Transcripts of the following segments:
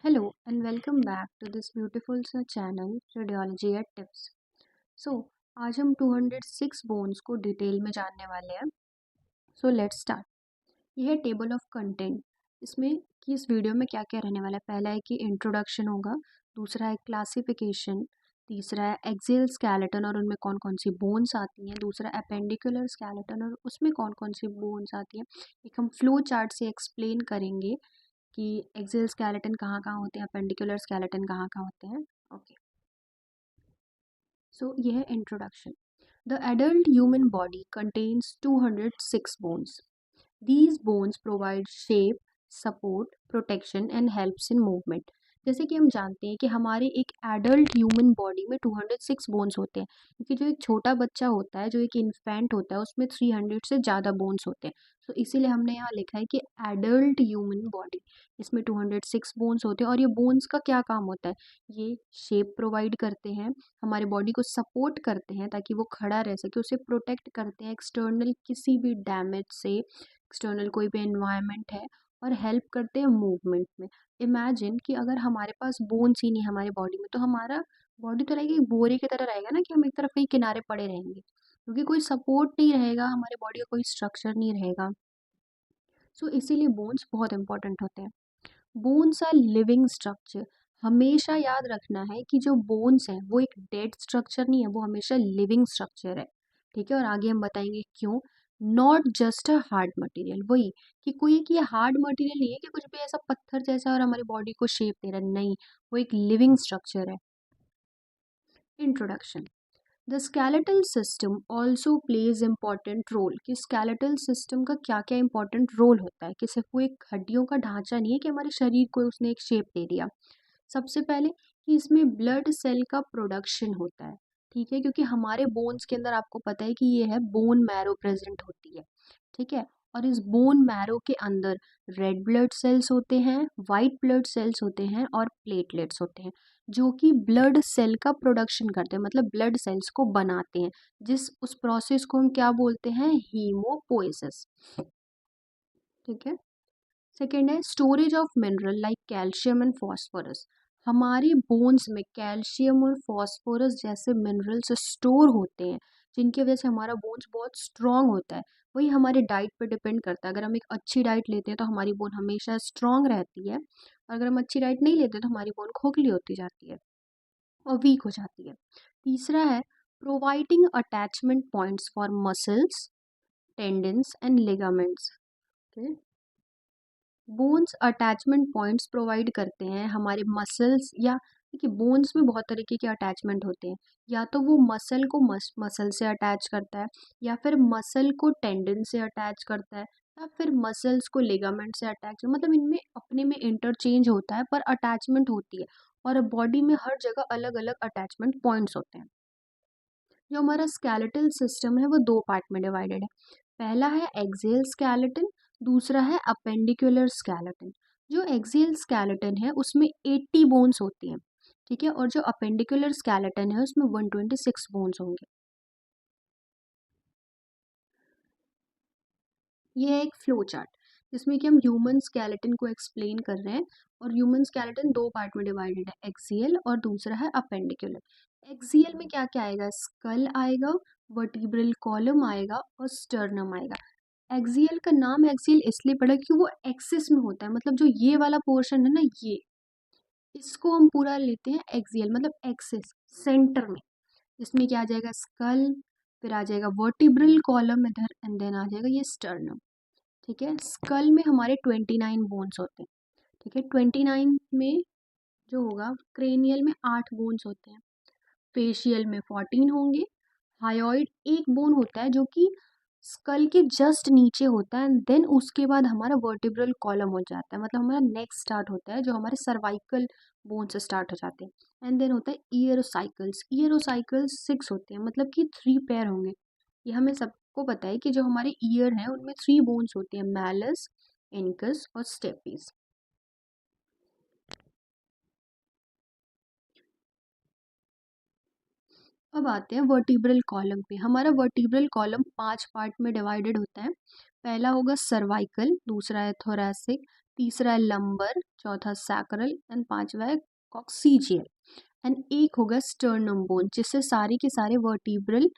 Hello and welcome back to this beautiful channel Radiology at Tips. So आज हम 206 bones को detail में जानने वाले हैं. So let's start. यह है टेबल ऑफ कंटेंट. इसमें कि इस वीडियो में क्या क्या रहने वाला है. पहला है कि इंट्रोडक्शन होगा, दूसरा है क्लासिफिकेशन, तीसरा है एक्सियल स्केलेटन और उनमें कौन कौन सी बोन्स आती हैं, दूसरा एपेंडिकुलर स्केलेटन और उसमें कौन कौन सी बोन्स आती हैं. एक हम फ्लो चार्ट से एक्सप्लेन करेंगे कि एक्सियल स्केलेटन कहाँ कहाँ होते हैं, अपेंडिकुलर स्केलेटन कहाँ कहाँ होते हैं. ओके, सो यह है introduction. The adult human body contains 206 bones. These bones provide shape, support, protection and helps in movement. जैसे कि हम जानते हैं कि हमारे एक एडल्ट ह्यूमन बॉडी में 206 बोन्स होते हैं, क्योंकि जो एक छोटा बच्चा होता है, जो एक इन्फेंट होता है, उसमें 300 से ज़्यादा बोन्स होते हैं. तो इसीलिए हमने यहाँ लिखा है कि एडल्ट ह्यूमन बॉडी, इसमें 206 बोन्स होते हैं. और ये बोन्स का क्या काम होता है? ये शेप प्रोवाइड करते हैं, हमारे बॉडी को सपोर्ट करते हैं ताकि वो खड़ा रह सके, उसे प्रोटेक्ट करते हैं एक्सटर्नल किसी भी डैमेज से, एक्सटर्नल कोई भी एनवायरनमेंट है, और हेल्प करते हैं मूवमेंट में. इमेजिन कि अगर हमारे पास बोन्स ही नहीं हमारे बॉडी में, तो हमारा बॉडी तो रहेगा एक बोरे की तरह रहेगा ना, कि हम एक तरफ कहीं किनारे पड़े रहेंगे, क्योंकि कोई सपोर्ट नहीं रहेगा, हमारे बॉडी का कोई स्ट्रक्चर नहीं रहेगा. सो इसीलिए बोन्स बहुत इंपॉर्टेंट होते हैं. Bones are living structure. हमेशा याद रखना है कि जो बोन्स हैं वो एक डेड स्ट्रक्चर नहीं है, वो हमेशा लिविंग स्ट्रक्चर है. ठीक है, और आगे हम बताएंगे क्यों. Not just a hard material, वही कि कोई कि ये हार्ड मटेरियल नहीं है कि कुछ भी ऐसा पत्थर जैसा और हमारी बॉडी को शेप दे रहा है, नहीं, वो एक लिविंग स्ट्रक्चर है. Introduction. The skeletal system also plays important role. कि स्केलेटल सिस्टम का क्या क्या इंपॉर्टेंट रोल होता है, कि सिर्फ वो एक हड्डियों का ढांचा नहीं है कि हमारे शरीर को उसने एक शेप दे दिया. सबसे पहले कि इसमें ब्लड सेल का प्रोडक्शन होता है. ठीक है, क्योंकि हमारे बोन्स के अंदर आपको पता है कि ये है बोन मैरो प्रेजेंट होती है. ठीक है, और इस बोन मैरो के अंदर रेड ब्लड सेल्स होते हैं, वाइट ब्लड सेल्स होते हैं और प्लेटलेट्स होते हैं, जो कि ब्लड सेल का प्रोडक्शन करते हैं, मतलब ब्लड सेल्स को बनाते हैं. जिस उस प्रोसेस को हम क्या बोलते हैं? हीमोपोएसिस. ठीक है. सेकेंड है storage of mineral like calcium and phosphorus. हमारे बोन्स में कैल्शियम और फॉस्फोरस जैसे मिनरल्स स्टोर होते हैं, जिनकी वजह से हमारा बोन्स बहुत स्ट्रांग होता है. वही हमारे डाइट पे डिपेंड करता है. अगर हम एक अच्छी डाइट लेते हैं तो हमारी बोन हमेशा स्ट्रांग रहती है, और अगर हम अच्छी डाइट नहीं लेते तो हमारी बोन खोखली होती जाती है और वीक हो जाती है. तीसरा है providing attachment points for muscles, tendons and ligaments. Bones attachment points provide करते हैं हमारे मसल्स, या देखिए बोन्स में बहुत तरीके के अटैचमेंट होते हैं. या तो वो मसल को मसल से अटैच करता है, या फिर मसल को टेंडन से अटैच करता है, या फिर मसल्स को लिगामेंट से अटैच, मतलब इनमें अपने में इंटरचेंज होता है पर अटैचमेंट होती है. और बॉडी में हर जगह अलग अलग अटैचमेंट पॉइंट्स होते हैं. जो हमारा स्केलेटल सिस्टम है वो दो पार्ट में डिवाइडेड है. पहला है एक्सियल स्केलेटन, दूसरा है अपेंडिकुलर स्केलेटन. जो एक्सियल स्केलेटन है उसमें 80 बोन्स होती हैं. ठीक है, और जो अपेंडिकुलर स्केलेटन है उसमें 126 बोन्स होंगे. ये है एक फ्लो चार्ट जिसमें कि हम ह्यूमन स्केलेटन को एक्सप्लेन कर रहे हैं. और ह्यूमन स्केलेटन दो पार्ट में डिवाइडेड है, एक्सियल और दूसरा है अपेंडिकुलर. एक्सियल में क्या क्या आएगा? स्कल आएगा, वर्टिब्रल कॉलम आएगा और स्टर्नम आएगा. एक्सियल का नाम एक्सियल इसलिए पड़ा क्योंकि वो एक्सिस में होता है, मतलब जो ये वाला पोर्शन है ना, ये इसको हम पूरा लेते हैं एक्सियल, मतलब एक्सिस सेंटर में. इसमें क्या आ जाएगा? स्कल, फिर आ जाएगा वर्टिब्रल कॉलम इधर, एंड देन आ जाएगा ये स्टर्नम. ठीक है, स्कल में हमारे 29 बोन्स होते हैं. ठीक है, 29 में जो होगा, क्रेनियल में 8 बोन्स होते हैं, फेशियल में 14 होंगे, हायोइड एक बोन होता है जो कि स्कल के जस्ट नीचे होता है, एंड देन उसके बाद हमारा वर्टिब्रल कॉलम हो जाता है, मतलब हमारा नेक स्टार्ट होता है, जो हमारे सर्वाइकल बोन से स्टार्ट हो जाते हैं. एंड देन होता है ईयरोसाइकल्स. ईयरोसाइकल्स 6 होते हैं, मतलब कि 3 पेयर होंगे. ये हमें सबको पता है कि जो हमारे ईयर हैं उनमें 3 बोन्स होते हैं, मैलस, इनकस और स्टेपीज. अब आते हैं वर्टिब्रल कॉलम पे. हमारा वर्टिब्रल कॉलम 5 पार्ट में डिवाइडेड होता है. पहला होगा सर्वाइकल, दूसरा है थोरैसिक, तीसरा है लंबर, चौथा सैक्रल एंड पांचवा है कॉक्सीजियल एंड एक होगा स्टर्नम बोन जिससे सारे के सारे वर्टिब्रल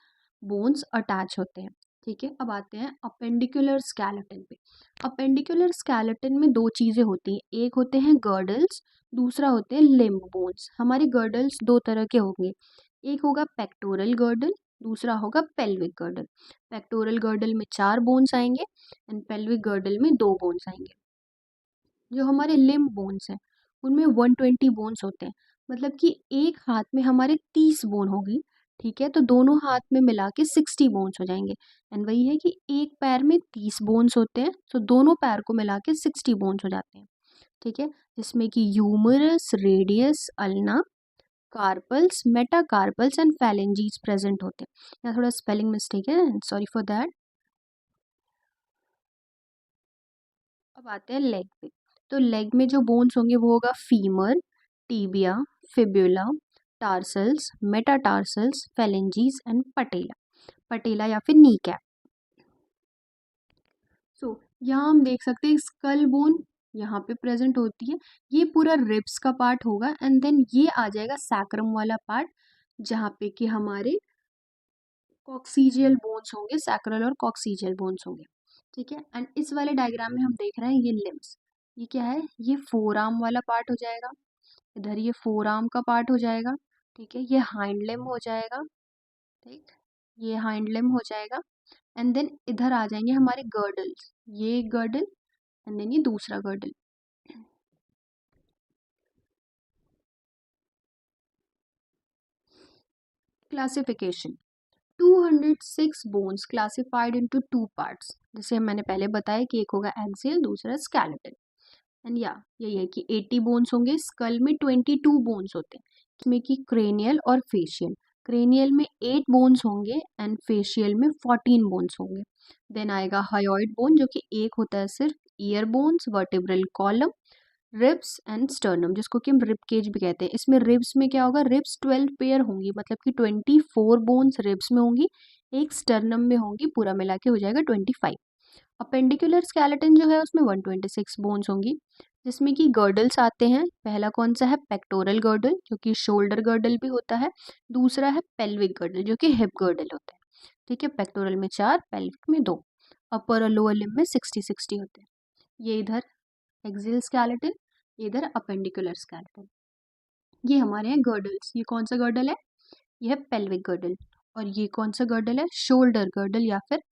बोन्स अटैच होते हैं। ठीक है, अब आते हैं अपेंडिकुलर स्केलेटन पे। अपेंडिकुलर स्केलेटन में दो चीज़ें होती हैं, एक होते हैं गर्डल्स, दूसरा होते हैं लिम्ब बोन्स। हमारे गर्डल्स दो तरह के होंगे, एक होगा पेक्टोरल गर्डल, दूसरा होगा पेल्विक गर्डल। पेक्टोरल गर्डल में 4 बोन्स आएंगे एंड पेल्विक गर्डल में 2 बोन्स आएंगे। जो हमारे लिम्ब बोन्स हैं उनमें 120 बोन्स होते हैं, मतलब कि एक हाथ में हमारे 30 बोन होगी। ठीक है, तो दोनों हाथ में मिला के 60 बोन्स हो जाएंगे। एंड वही है कि एक पैर में 30 बोन्स होते हैं, तो दोनों पैर को मिला के 60 बोन्स हो जाते हैं। ठीक है, जिसमें कि humerus, radius, ulna, carpals, metacarpals and phalanges present होते हैं। यहाँ थोड़ा स्पेलिंग मिस्टेक है, सॉरी फॉर दैट। अब आते हैं लेग पे। तो लेग में जो बोन्स होंगे वो होगा femur, tibia, fibula, tarsals, metatarsals, phalanges and patella. Patella या फिर नी कैप। सो यहाँ हम देख सकते हैं स्कल बोन यहाँ पे प्रेजेंट होती है, ये पूरा रिब्स का पार्ट होगा एंड देन ये आ जाएगा सैक्रम वाला पार्ट जहाँ पे कि हमारे कॉक्सीजियल बोन्स होंगे, सैक्रल और कॉक्सीजियल बोन्स होंगे। ठीक है, एंड इस वाले डायग्राम में हम देख रहे हैं ये लिम्स, ये क्या है, ये फोर आर्म वाला पार्ट हो जाएगा, इधर ये फोर आर्म का पार्ट हो जाएगा। ठीक है, ये हाइंड लिम्ब हो जाएगा। ठीक, ये हाइंड लिम्ब हो जाएगा एंड देन इधर आ जाएंगे हमारे गर्डल्स, ये गर्डल एंड देन ये दूसरा girdle. Classification, 206 bones classified into two parts, जैसे मैंने पहले बताया कि एक होगा एक्सियल, दूसरा स्केलेटल। एंड या यही है कि 80 बोन्स होंगे, स्कल में 22 बोन्स होते हैं, इसमें कि क्रेनियल और फेशियल। क्रेनियल में 8 बोन्स होंगे एंड फेशियल में 14 बोन्स होंगे। देन आएगा हायोइड बोन जो कि एक होता है सिर्फ, ear bones, vertebral column, ribs and sternum जिसको कि हम रिब केज भी कहते हैं। इसमें रिब्स में क्या होगा, रिब्स 12 पेयर होंगी, मतलब कि 24 बोन्स रिब्स में होंगी, एक स्टर्नम में होंगी, पूरा मिला के हो जाएगा 25। अपेंडिकुलर स्केलेटन जो है उसमें 126 बोन्स होंगी, जिसमें कि गर्डल्स आते हैं। पहला कौन सा है, पेक्टोरल गर्डल जो कि शोल्डर गर्डल भी होता है, दूसरा है पेल्विक गर्डल जो कि हिप गर्डल होता है। ठीक है, पेक्टोरल में 4, पेल्विक में 2, अपर और लोअर लिम्ब में 60-60 होते हैं। ये इधर एक्सियल स्केलेटन, इधर अपेंडिकुलर स्केलेटन। ये हमारे हैं गर्डल्स, ये कौन सा गर्डल है, ये है पेल्विक गर्डल, और ये कौन सा गर्डल है, शोल्डर गर्डल या फिर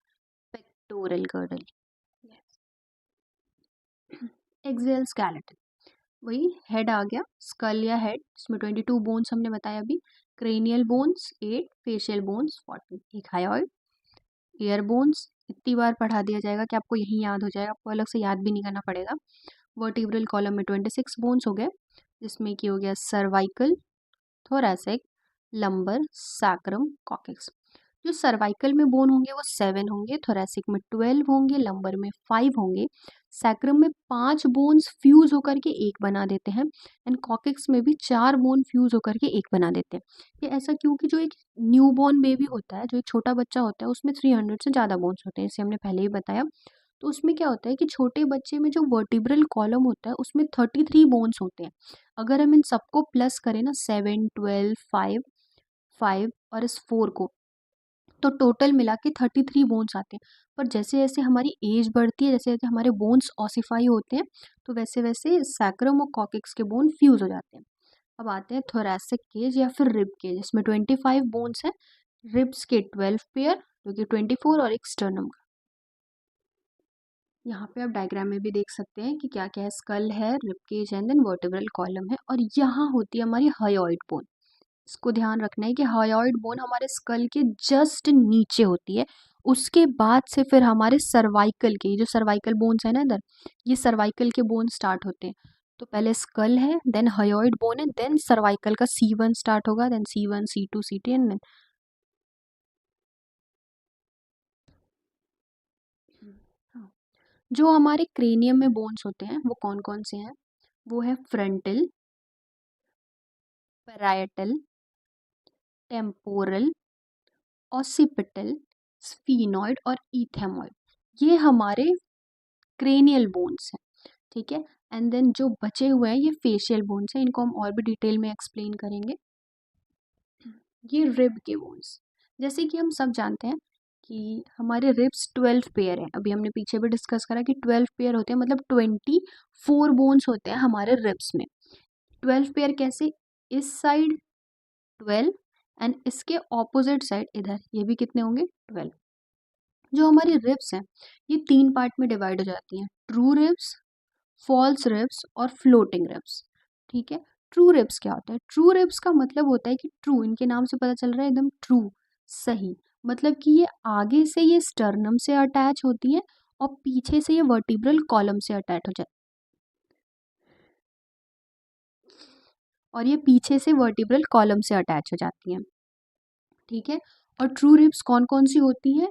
पेक्टोरल गर्डल। एक्सियल स्केलेटन, वही हेड आ गया, स्कल या हेड, इसमें 22 बोन्स हमने बताया अभी, क्रेनियल बोन्स 8, फेशियल बोन्स 14, एक हायोइड, ईयर बोन्स इतनी बार पढ़ा दिया जाएगा कि आपको यही याद हो जाएगा, आपको अलग से याद भी नहीं करना पड़ेगा। वर्टिब्रल कॉलम में 26 बोन्स हो गए, जिसमें कि हो गया cervical, thoracic, lumbar, sacrum, coccyx. जो सर्वाइकल में बोन होंगे वो 7 होंगे, थोरैसिक में 12 होंगे, लंबर में 5 होंगे, सैक्रम में 5 बोन्स फ्यूज होकर के एक बना देते हैं एंड कॉक्सिक्स में भी 4 बोन फ्यूज होकर के एक बना देते हैं। ये ऐसा क्योंकि जो एक न्यू बॉर्न बेबी होता है, जो एक छोटा बच्चा होता है, उसमें 300 से ज़्यादा बोन्स होते हैं, जैसे हमने पहले ही बताया। तो उसमें क्या होता है कि छोटे बच्चे में जो वर्टिब्रल कॉलम होता है उसमें 33 बोन्स होते हैं। अगर हम इन सबको प्लस करें ना, 7, 12, 5, 5 और इस 4 को, तो टोटल मिला के 33 बोन्स आते हैं। पर जैसे जैसे हमारी एज बढ़ती है, जैसे जैसे हमारे बोन्स ऑसिफाई होते हैं, तो वैसे वैसे सैक्रम और कॉक्सिक्स के बोन फ्यूज हो जाते हैं। अब आते हैं थोरैसिक केज या फिर रिब केज, इसमें 25 बोन्स हैं, रिब्स के 12 पेयर जो कि 24 और एक स्टर्नम का। यहाँ पे आप डायग्राम में भी देख सकते हैं कि क्या क्या है, स्कल है, rib cage and then vertebral column है, और यहाँ होती है हमारी हायोइड बोन। इसको ध्यान रखना है कि हायोइड बोन हमारे स्कल के जस्ट नीचे होती है, उसके बाद से फिर हमारे सर्वाइकल के, जो सर्वाइकल बोन्स है ना इधर, ये सर्वाइकल के बोन स्टार्ट होते हैं। तो पहले स्कल है, देन हायोइड बोन है, देन सर्वाइकल का C1 स्टार्ट होगा, then C1, C2, C3 and then जो हमारे क्रेनियम में बोन्स होते हैं वो कौन कौन से हैं, वो है frontal, parietal, temporal, occipital, sphenoid और इथेमॉइड। ये हमारे क्रेनियल बोन्स हैं। ठीक है। एंड देन जो बचे हुए हैं ये फेशियल बोन्स हैं, इनको हम और भी डिटेल में एक्सप्लेन करेंगे। ये रिब के बोन्स, जैसे कि हम सब जानते हैं कि हमारे रिब्स 12 पेयर हैं, अभी हमने पीछे भी डिस्कस करा कि 12 पेयर होते हैं, मतलब 24 बोन्स होते हैं हमारे रिब्स में। 12 पेयर कैसे, इस साइड 12 एंड इसके ऑपोजिट साइड इधर ये भी कितने होंगे, 12। जो हमारी रिब्स हैं ये 3 पार्ट में डिवाइड हो जाती हैं, ट्रू रिब्स, फॉल्स रिब्स और फ्लोटिंग रिब्स। ठीक है। ट्रू रिब्स क्या होता है, ट्रू रिब्स का मतलब होता है कि ट्रू, इनके नाम से पता चल रहा है एकदम ट्रू, सही, मतलब कि ये आगे से ये स्टर्नम से अटैच होती हैं और पीछे से ये वर्टिब्रल कॉलम से अटैच हो जाती, और ये पीछे से वर्टिब्रल कॉलम से अटैच हो जाती हैं। ठीक है। और ट्रू रिब्स कौन कौन सी होती हैं,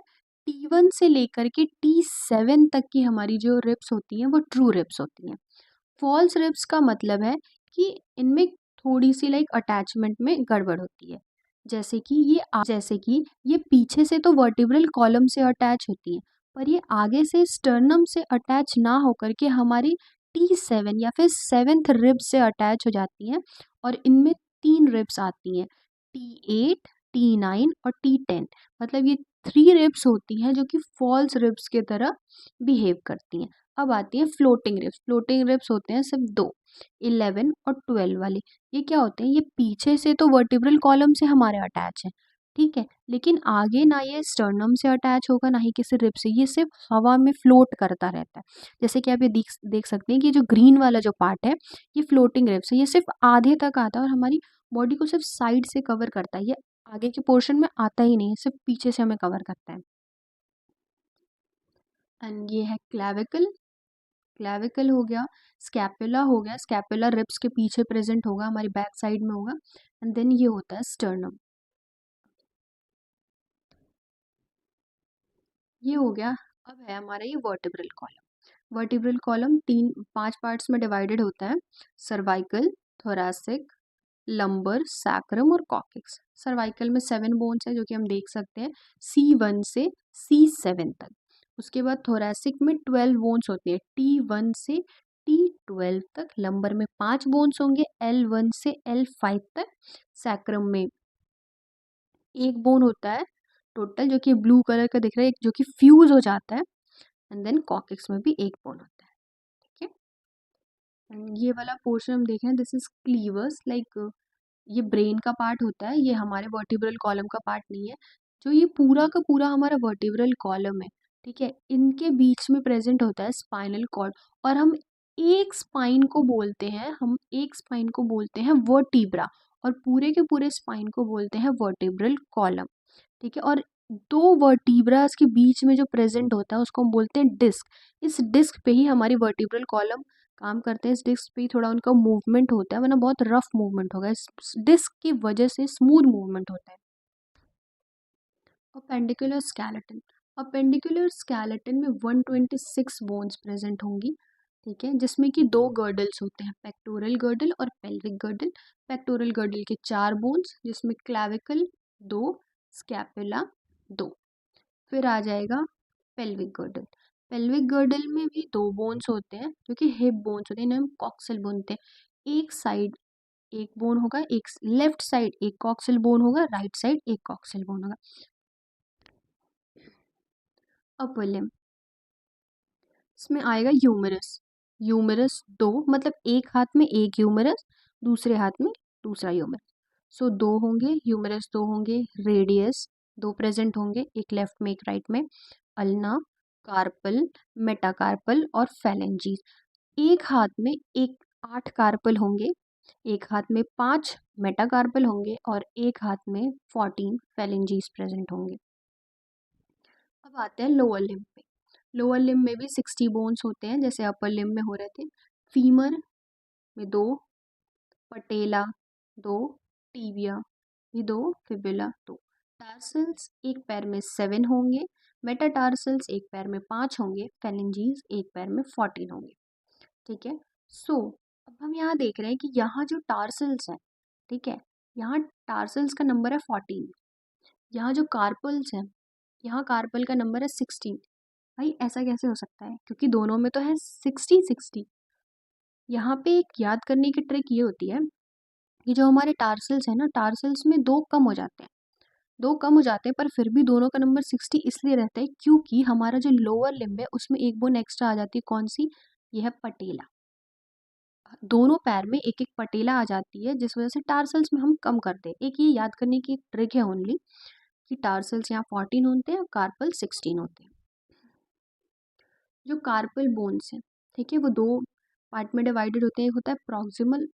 T1 से लेकर के T7 तक की हमारी जो रिब्स होती हैं वो ट्रू रिब्स होती हैं। फॉल्स रिब्स का मतलब है कि इनमें थोड़ी सी लाइक अटैचमेंट में गड़बड़ होती है, जैसे कि ये पीछे से तो वर्टिब्रल कॉलम से अटैच होती हैं, पर ये आगे से स्टर्नम से अटैच ना होकर के हमारी T7 या फिर 7th रिब से अटैच हो जाती हैं, और इनमें 3 रिब्स आती हैं, T8, T9 और T10। मतलब ये 3 रिब्स होती हैं जो कि फॉल्स रिब्स की तरह बिहेव करती हैं। अब आती है फ्लोटिंग रिब्स। फ्लोटिंग रिब्स होते हैं सिर्फ दो, 11 और 12 वाले। ये क्या होते हैं, ये पीछे से तो वर्टिब्रल कॉलम से हमारे अटैच है, ठीक है, लेकिन आगे ना ये स्टर्नम से अटैच होगा ना ही किसी रिब से, ये सिर्फ हवा में फ्लोट करता रहता है। जैसे कि आप ये देख देख सकते हैं कि जो ग्रीन वाला जो पार्ट है ये फ्लोटिंग रिब्स है, ये सिर्फ आधे तक आता है और हमारी बॉडी को सिर्फ साइड से कवर करता है, ये आगे के पोर्शन में आता ही नहीं है, सिर्फ पीछे से हमें कवर करता है। एंड ये है क्लैविकल। क्लैविकल हो गया, स्कैपुला हो गया, स्कैपुला रिब्स के पीछे प्रेजेंट होगा, हमारी बैक साइड में होगा। एंड देन ये होता है स्टर्नम। ये हो गया। अब है हमारा ये vertebral column. Vertebral column 5 parts में डिवाइडेड होता है, सर्वाइकल, थोरैसिक, लंबर, सैक्रम और कॉक्सिक्स। सर्वाइकल में 7 बोन्स है जो कि हम देख सकते हैं, C1 से C7 तक। उसके बाद थोरैसिक में 12 बोन्स होती है, T1 से T12 तक। लंबर में 5 बोन्स होंगे, L1 से L5 तक। सैक्रम में एक बोन होता है टोटल, जो कि ब्लू कलर का दिख रहा है, जो कि फ्यूज हो जाता है। एंड देन कॉक्सिक्स में भी एक बोन होता है। ठीक है। And ये वाला पोर्शन हम देख रहे हैं, दिस इज क्लीवर्स, लाइक ये ब्रेन का पार्ट होता है, ये हमारे वर्टिब्रल कॉलम का पार्ट नहीं है। जो ये पूरा का पूरा हमारा वर्टिब्रल कॉलम है, ठीक है, इनके बीच में प्रेजेंट होता है स्पाइनल कॉर्ड, और हम एक स्पाइन को बोलते हैं वर्टिब्रा, और पूरे के पूरे स्पाइन को बोलते हैं वर्टिब्रल कॉलम। ठीक है। और दो वर्टिब्रास के बीच में जो प्रेजेंट होता है उसको हम बोलते हैं डिस्क। इस डिस्क पे ही हमारी वर्टिब्रल कॉलम काम करते हैं, इस डिस्क पे ही थोड़ा उनका मूवमेंट होता है, वरना बहुत रफ मूवमेंट होगा, इस डिस्क की वजह से स्मूथ मूवमेंट होता है। Appendicular skeleton. अपेंडिकुलर स्केलेटन में 126 बोन्स प्रेजेंट होंगी, ठीक है, जिसमें कि दो गर्डल्स होते हैं, पेक्टोरल गर्डल और पेल्विक गर्डल। पेक्टोरल गर्डल के 4 बोन्स, जिसमें क्लैविकल 2, स्कैपुला 2। फिर आ जाएगा पेल्विक गर्डल। पेल्विक गर्डल में भी 2 बोन्स होते हैं जो कि हिप बोन्स होते हैं, इन्हें हम कॉक्सिल बोलते हैं। एक साइड एक बोन होगा, एक लेफ्ट साइड एक कॉक्सिल बोन होगा, राइट साइड एक कॉक्सिल बोन होगा। अपर लिम्ब, इसमें आएगा ह्यूमरस। ह्यूमरस 2, मतलब एक हाथ में एक ह्यूमरस, दूसरे हाथ में दूसरा ह्यूमरस। सो 2 होंगे ह्यूमरस, 2 होंगे, रेडियस 2 प्रेजेंट होंगे, एक लेफ्ट में एक राइट में। अल्ना, कार्पल, मेटाकार्पल और फेलेंजीज। एक हाथ में एक 8 कार्पल होंगे, एक हाथ में 5 मेटाकार्पल होंगे और एक हाथ में 14 फेलेंजीज प्रेजेंट होंगे। अब आते हैं लोअर लिम्ब पे। लोअर लिम्ब में भी 60 बोन्स होते हैं जैसे अपर लिम्ब में हो रहे थे। फीमर में 2, पटेला 2, टीबिया भी 2, फिबुला 2। टार्सल्स एक पैर में 7 होंगे, मेटाटार्सल्स एक पैर में 5 होंगे, फेलेंजीज एक पैर में 14 होंगे। ठीक है। सो अब हम यहाँ देख रहे हैं कि यहाँ जो टार्सल्स हैं, ठीक है, यहाँ टार्सल्स का नंबर है 14, यहाँ जो कार्पल्स हैं, यहाँ कार्पल का नंबर है 16। भाई ऐसा कैसे हो सकता है, क्योंकि दोनों में तो है 60 60। यहाँ पे एक याद करने की ट्रिक ये होती है कि जो हमारे टार्सल्स है ना, टार्सल्स में दो कम हो जाते हैं, दो कम हो जाते हैं, पर फिर भी दोनों का नंबर 60 इसलिए रहता है क्योंकि हमारा जो लोअर लिम्ब है उसमें एक बोन एक्स्ट्रा आ जाती है। कौन सी? यह है पटेला। दोनों पैर में एक एक पटेला आ जाती है, जिस वजह से टार्सल्स में हम कम करते हैं। एक ये याद करने की एक ट्रिक है ओनली कि टार्सल्स यहाँ 14 होते हैं और कार्पल 16 होते हैं। जो कार्पल बोन्स हैं, ठीक है, वो दो पार्ट में डिवाइडेड होते हैं। एक होता है प्रॉक्सिमल,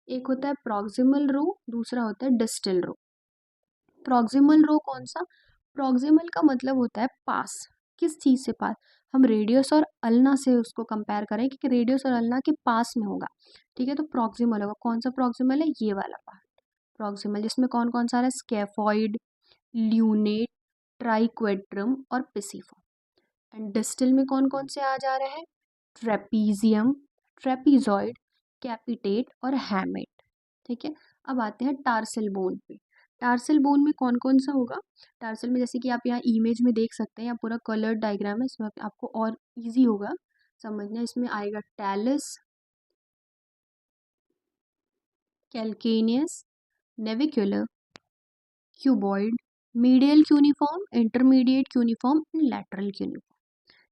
एक होता है प्रॉक्सिमल रो, दूसरा होता है डिस्टल रो। प्रॉक्सिमल रो कौन सा? प्रॉक्सिमल का मतलब होता है पास। किस चीज़ से पास? हम रेडियस और अल्ना से उसको कंपेयर करें कि रेडियस और अल्ना के पास में होगा, ठीक है, तो प्रॉक्सिमल होगा। कौन सा प्रॉक्सिमल है? ये वाला पार्ट प्रॉक्सिमल, जिसमें कौन कौन सा आ रहा है? स्कैफॉइड, ल्यूनेट, ट्राइक्वेट्रम और पिसिफॉर्म। एंड डिस्टल में कौन कौन से आ जा रहे हैं? ट्रेपीजियम, ट्रेपीजॉइड, कैपिटेट और हैमेट, ठीक है। अब आते हैं टार्सल बोन पे। टार्सल बोन में कौन कौन सा होगा? टार्सल में जैसे कि आप यहाँ इमेज में देख सकते हैं, यहाँ पूरा कलर्ड डायग्राम है, इसमें आपको और इजी होगा समझना। इसमें आएगा talus, calcaneus, navicular, cuboid, medial cuneiform, intermediate cuneiform and lateral cuneiform,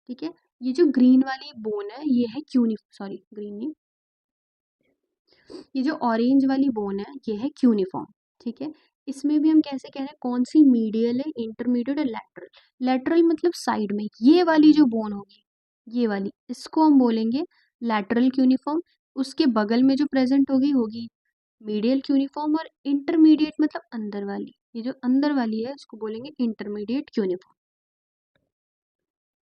ठीक है। ये जो ग्रीन वाली बोन है ये है सॉरी ग्रीन नहीं, ये जो ऑरेंज वाली बोन है ये है क्यूनिफॉर्म, ठीक है। इसमें भी हम कैसे कह रहे हैं कौन सी मीडियल है, इंटरमीडिएट और लैटरल। लैटरल मतलब साइड में, ये वाली जो बोन होगी, ये वाली, इसको हम बोलेंगे लैटरल क्यूनिफॉर्म। उसके बगल में जो प्रेजेंट होगी होगी मीडियल क्यूनिफॉर्म, और इंटरमीडिएट मतलब अंदर वाली, ये जो अंदर वाली है इसको बोलेंगे इंटरमीडिएट क्यूनिफॉर्म।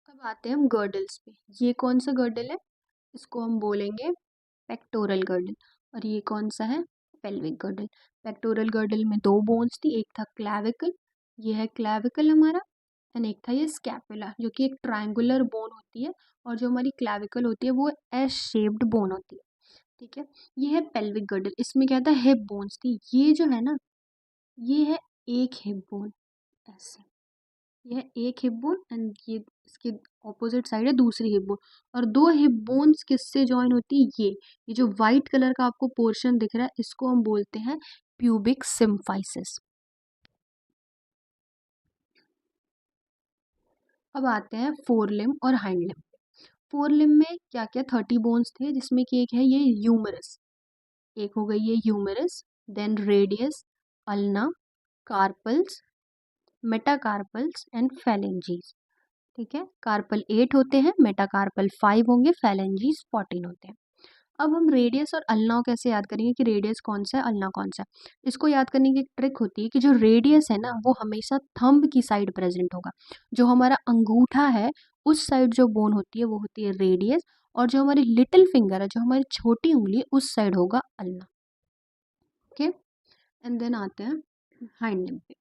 अब आते हैं हम गर्डल्स पे। ये कौन सा गर्डल है? इसको हम बोलेंगे पेक्टोरल गर्डल। और ये कौन सा है? Pelvic girdle. पेक्टोरल गर्डल में दो बोन्स थी, एक था क्लैविकल, ये है क्लैविकल हमारा, एंड एक था ये स्कैपुला, जो कि एक ट्रायंगुलर बोन होती है, और जो हमारी क्लैविकल होती है वो एस शेप्ड बोन होती है, ठीक है। ये है पेल्विक गर्डल। इसमें क्या था? हिप बोन्स थी। ये जो है ना, ये है एक हिप बोन, ऐसे, ये है एक हिप बोन, एंड ये इसके ऑपोजिट साइड है दूसरी हिप बोन। और दो हिप बोन्स किससे जॉइन होती है? ये जो वाइट कलर का आपको पोर्शन दिख रहा है इसको हम बोलते हैं प्यूबिक सिम्फाइसिस। अब आते हैं फोर लिम्ब और हाइंड लिम्ब। फोर लिम्ब में क्या क्या 30 बोन्स थे, जिसमें कि एक है ये ह्यूमरस, एक हो गई ये humerus, then radius, ulna, carpals, metacarpals and phalanges, ठीक है। कार्पल 8 होते हैं, मेटाकार्पल 5 होंगे, फेलेंजीज 14 होते हैं। अब हम रेडियस और अल्ना कैसे याद करेंगे कि रेडियस कौन सा है, अल्ना कौन सा है? इसको याद करने की एक ट्रिक होती है कि जो रेडियस है ना वो हमेशा थंब की साइड प्रेजेंट होगा। जो हमारा अंगूठा है उस साइड जो बोन होती है वो होती है रेडियस, और जो हमारी लिटिल फिंगर है, जो हमारी छोटी उंगली है, उस साइड होगा अल्ना, ओके। एंड देन आते हैं हाइंड लिम्ब पे।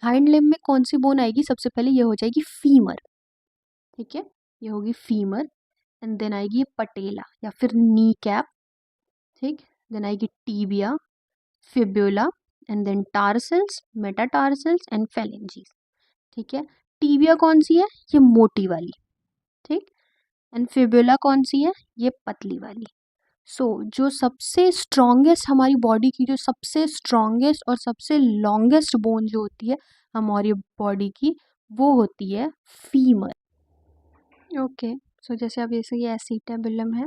हाइंड लिम्ब में कौन सी बोन आएगी? सबसे पहले ये हो जाएगी फीमर, ठीक है, ये होगी फीमर। एंड देन आएगी ये पटेला या फिर नी कैप, ठीक। देन आएगी tibia, fibula, and then tarsals, metatarsals and phalanges, ठीक है। टीबिया कौन सी है? ये मोटी वाली, ठीक। एंड फिब्यूला कौन सी है? ये पतली वाली। सो जो सबसे स्ट्रॉन्गेस्ट हमारी बॉडी की, जो सबसे स्ट्रॉन्गेस्ट और सबसे लॉन्गेस्ट बोन जो होती है हमारी बॉडी की, वो होती है फीमर, ओके। सो जैसे अब जैसे ये एसिटेबुलम है,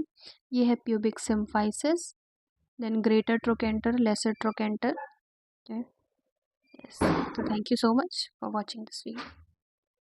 ये है pubic symphysis, then greater trochanter, lesser trochanter, okay. Yes, so thank you so much for watching this video.